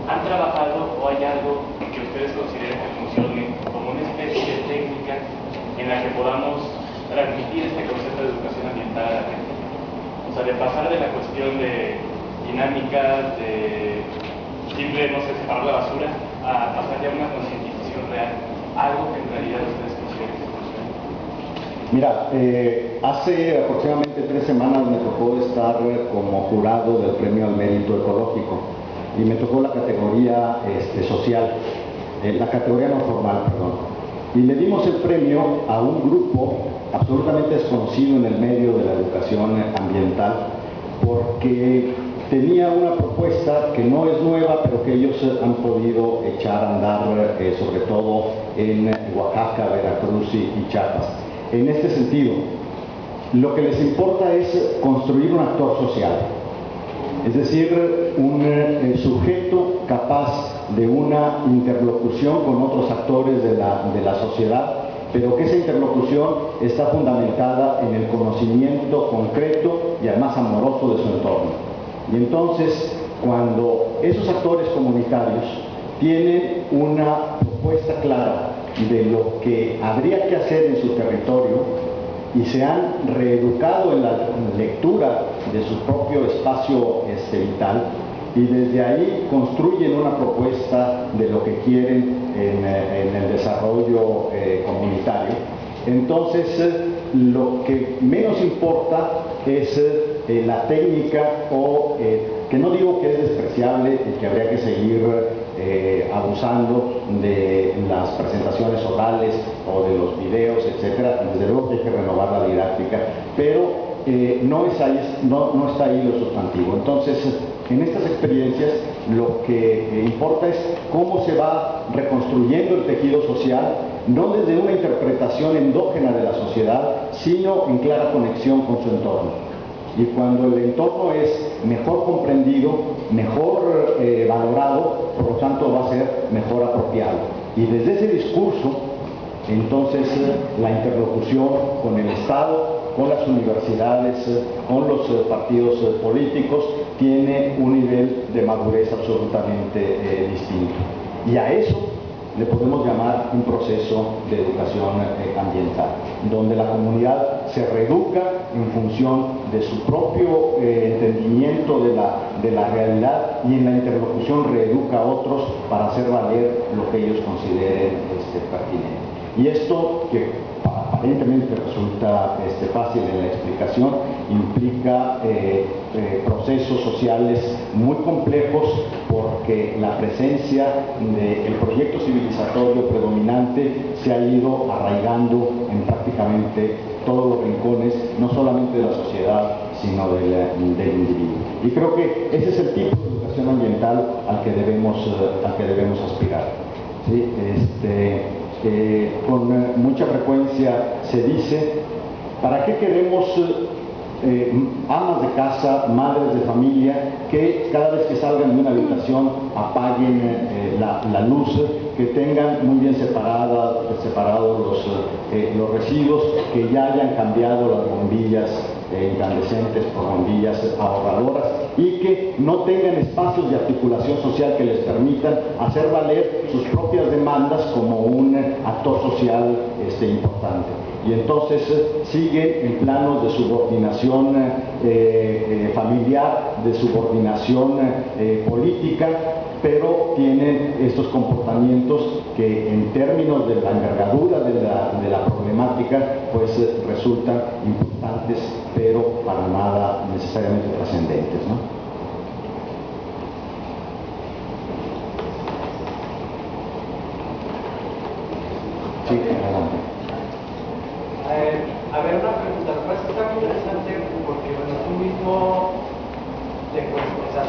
¿Han trabajado o hay algo que ustedes consideren que funcione como una especie de técnica en la que podamos transmitir este concepto de educación ambiental a la gente? O sea, de pasar de la cuestión de dinámicas, de simple, no sé, separar la basura, a pasar ya a una concientización real, algo que en realidad ustedes consideren que funcione. Mira, hace aproximadamente 3 semanas me tocó estar como jurado del Premio al Mérito Ecológico y me tocó la categoría social, la categoría no formal, perdón. Y le dimos el premio a un grupo absolutamente desconocido en el medio de la educación ambiental porque tenía una propuesta que no es nueva, pero que ellos han podido echar a andar, sobre todo en Oaxaca, Veracruz y Chiapas. En este sentido, lo que les importa es construir un actor social, es decir, un sujeto capaz de una interlocución con otros actores de la sociedad, pero que esa interlocución está fundamentada en el conocimiento concreto y además amoroso de su entorno. Y entonces, cuando esos actores comunitarios tienen una propuesta clara de lo que habría que hacer en su territorio y se han reeducado en la lectura de su propio espacio vital, y desde ahí construyen una propuesta de lo que quieren en el desarrollo comunitario, entonces lo que menos importa es la técnica, o que no digo que es despreciable y que habría que seguir abusando de las presentaciones orales o de los videos, etcétera. Desde luego que hay que renovar la didáctica, pero no está ahí lo sustantivo. Entonces, en estas experiencias lo que importa es cómo se va reconstruyendo el tejido social, no desde una interpretación endógena de la sociedad, sino en clara conexión con su entorno. Y cuando el entorno es mejor comprendido, mejor valorado, por lo tanto va a ser mejor apropiado. Y desde ese discurso, entonces, la interlocución con el Estado, con las universidades, con los partidos políticos, tiene un nivel de madurez absolutamente distinto. Y a eso le podemos llamar un proceso de educación ambiental, donde la comunidad se reeduca en función de su propio entendimiento de la realidad, y en la interlocución reeduca a otros para hacer valer lo que ellos consideren pertinente. Y esto, que aparentemente resulta fácil en la explicación, implica procesos sociales muy complejos, porque la presencia del proyecto civilizatorio predominante se ha ido arraigando en prácticamente todos los rincones, no solamente de la sociedad, sino del individuo. Y creo que ese es el tipo de educación ambiental al que debemos aspirar, ¿sí? Con mucha frecuencia se dice: ¿para qué queremos amas de casa, madres de familia, que cada vez que salgan de una habitación apaguen la luz, que tengan muy bien separados los residuos, que ya hayan cambiado las bombillas incandescentes por bombillas ahorradoras, y que no tengan espacios de articulación social que les permitan hacer valer sus propias demandas como un actor social importante? Y entonces siguen en planos de subordinación familiar, de subordinación política, pero tienen estos comportamientos que, en términos de la envergadura de la problemática, pues resultan importantes, pero para nada necesariamente trascendentes, ¿no? Sí, adelante. A ver, una pregunta. Lo que pasa es que está muy interesante porque, bueno, tú mismo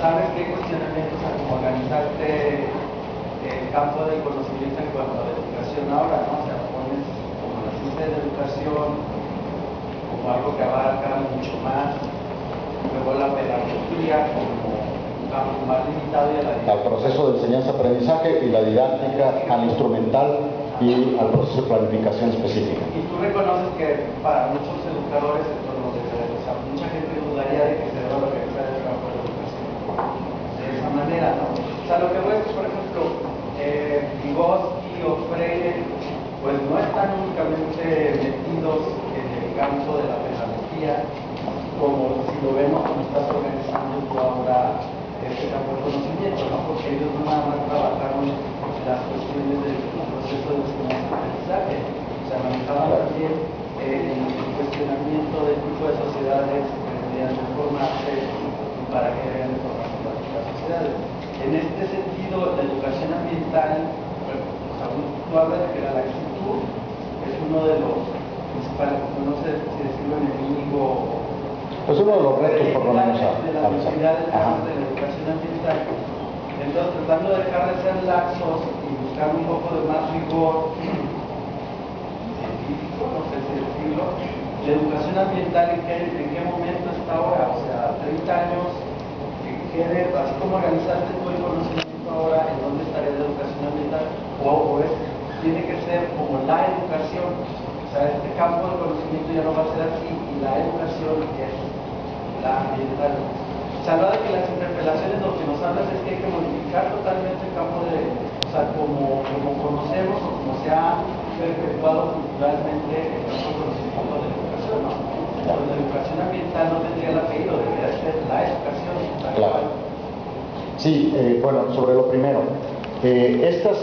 sabes qué cuestionamientos a cómo organizarte el campo del conocimiento en cuanto a la educación ahora, ¿no? O sea, pones como la ciencia de educación como algo que abarca mucho más, luego la pedagogía como un campo más limitado, y a la al proceso de enseñanza-aprendizaje y la didáctica, al instrumental y al proceso de planificación específica. Y tú reconoces que para muchos educadores, o sea, mucha gente dudaría de que se deba organizar el campo de la educación de esa manera, ¿no? sea, lo que voy es que, por ejemplo, Vygotsky o Freire, pues no están únicamente metidos en el campo de la pedagogía, como si lo vemos como estás organizando tú ahora este campo de conocimiento, ¿no? Porque ellos no nada más trabajaron las cuestiones del proceso de enseñanza-aprendizaje, o sea, manejaban también el cuestionamiento del tipo de sociedades que deberían de formarse y para que hagan información de las sociedades. En este sentido, la educación ambiental, bueno, tú hablas de que la laxitud es uno de los principales, no sé si decirlo enemigo, pues uno de los retos por lo menos de la necesidad de la educación ambiental. Entonces, tratando de dejar de ser laxos y buscar un poco de más rigor científico, no sé si decirlo, la educación ambiental en qué momento está ahora, o sea, 30 años, así como organizaste tú el conocimiento ahora, ¿en dónde estaría la educación ambiental? Tiene que ser como la educación, o sea, este campo de conocimiento ya no va a ser así, y la educación es la ambiental. O sea, lo de que las interpelaciones lo que nos hablas es que hay que modificar totalmente el campo de, o sea, como conocemos o como se ha perpetuado culturalmente el campo de conocimiento de la educación, ¿no? Pues la educación ambiental no tendría el apellido, debería ser la educación. Claro. Sí, bueno, sobre lo primero, estas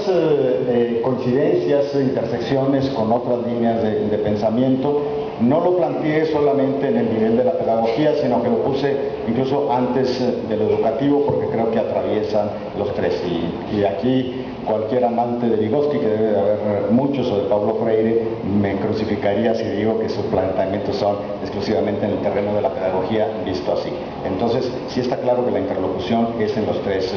coincidencias, intersecciones con otras líneas de pensamiento, no lo planteé solamente en el nivel de la pedagogía, sino que lo puse incluso antes de lo educativo, porque creo que atraviesan los tres. Y aquí cualquier amante de Vygotsky, que debe de haber muchos, o de Paulo Freire, me crucificaría si digo que sus planteamientos son exclusivamente en el terreno de la pedagogía, visto así. Entonces, sí está claro que la interlocución es en los tres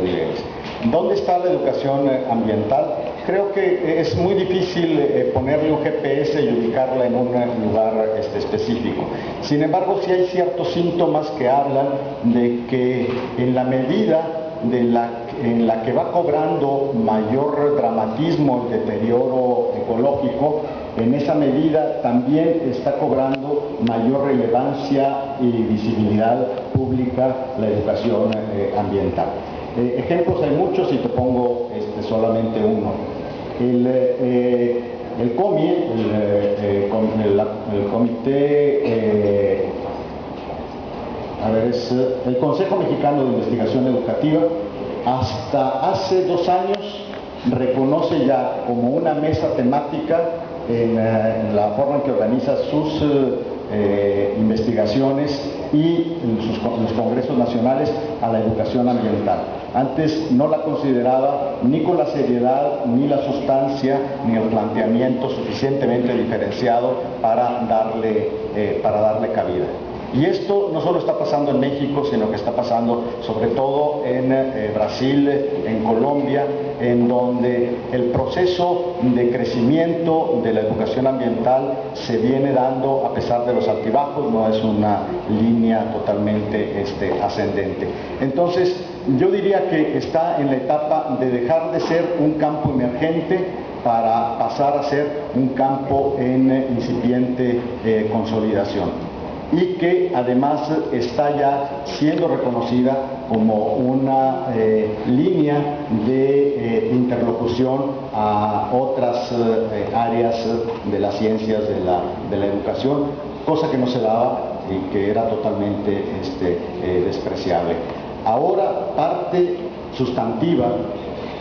niveles. ¿Dónde está la educación ambiental? Creo que es muy difícil ponerle un GPS y ubicarla en un lugar específico. Sin embargo, sí hay ciertos síntomas que hablan de que en la medida en la que va cobrando mayor dramatismo el deterioro ecológico, en esa medida también está cobrando mayor relevancia y visibilidad pública la educación ambiental. Ejemplos hay muchos y te pongo solamente uno. El COMI, el Comité, es el Consejo Mexicano de Investigación Educativa, hasta hace 2 años reconoce ya como una mesa temática en la forma en que organiza sus investigaciones y los congresos nacionales a la educación ambiental. Antes no la consideraba ni con la seriedad, ni la sustancia, ni el planteamiento suficientemente diferenciado para darle cabida. Y esto no solo está pasando en México, sino que está pasando sobre todo en Brasil, en Colombia, en donde el proceso de crecimiento de la educación ambiental se viene dando a pesar de los altibajos, no es una línea totalmente ascendente. Entonces, yo diría que está en la etapa de dejar de ser un campo emergente para pasar a ser un campo en incipiente consolidación, y que además está ya siendo reconocida como una línea de interlocución a otras áreas de las ciencias de la educación, cosa que no se daba y que era totalmente despreciable. Ahora, parte sustantiva,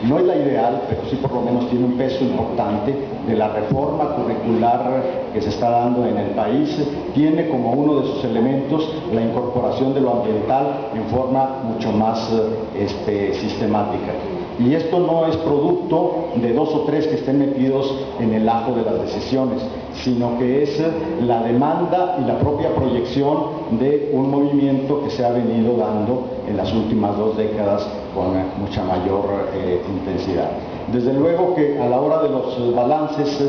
no es la ideal, pero sí por lo menos tiene un peso importante de la reforma curricular que se está dando en el país, tiene como uno de sus elementos la incorporación de lo ambiental en forma mucho más sistemática. Y esto no es producto de 2 o 3 que estén metidos en el ajo de las decisiones, sino que es la demanda y la propia proyección de un movimiento que se ha venido dando en las últimas 2 décadas con mucha mayor intensidad. Desde luego que a la hora de los balances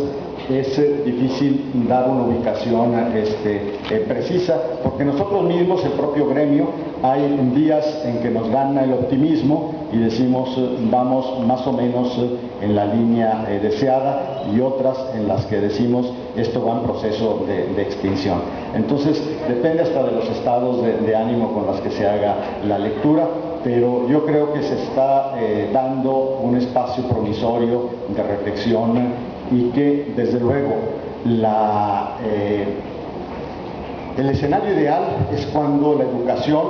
es difícil dar una ubicación precisa, porque nosotros mismos, el propio gremio, hay días en que nos gana el optimismo y decimos vamos más o menos en la línea deseada, y otras en las que decimos esto va en proceso de extinción. Entonces depende hasta de los estados de ánimo con los que se haga la lectura, pero yo creo que se está dando un espacio provisorio de reflexión y que desde luego el escenario ideal es cuando la educación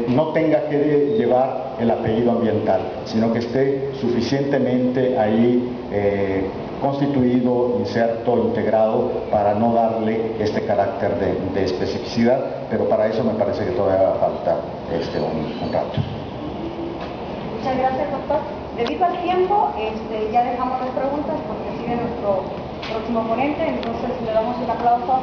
no tenga que llevar el apellido ambiental, sino que esté suficientemente ahí constituido, inserto, integrado, para no darle este carácter de especificidad, pero para eso me parece que todavía va a faltar un rato. Muchas gracias, doctor. Debido al tiempo, ya dejamos las preguntas porque sigue nuestro próximo ponente, entonces le damos un aplauso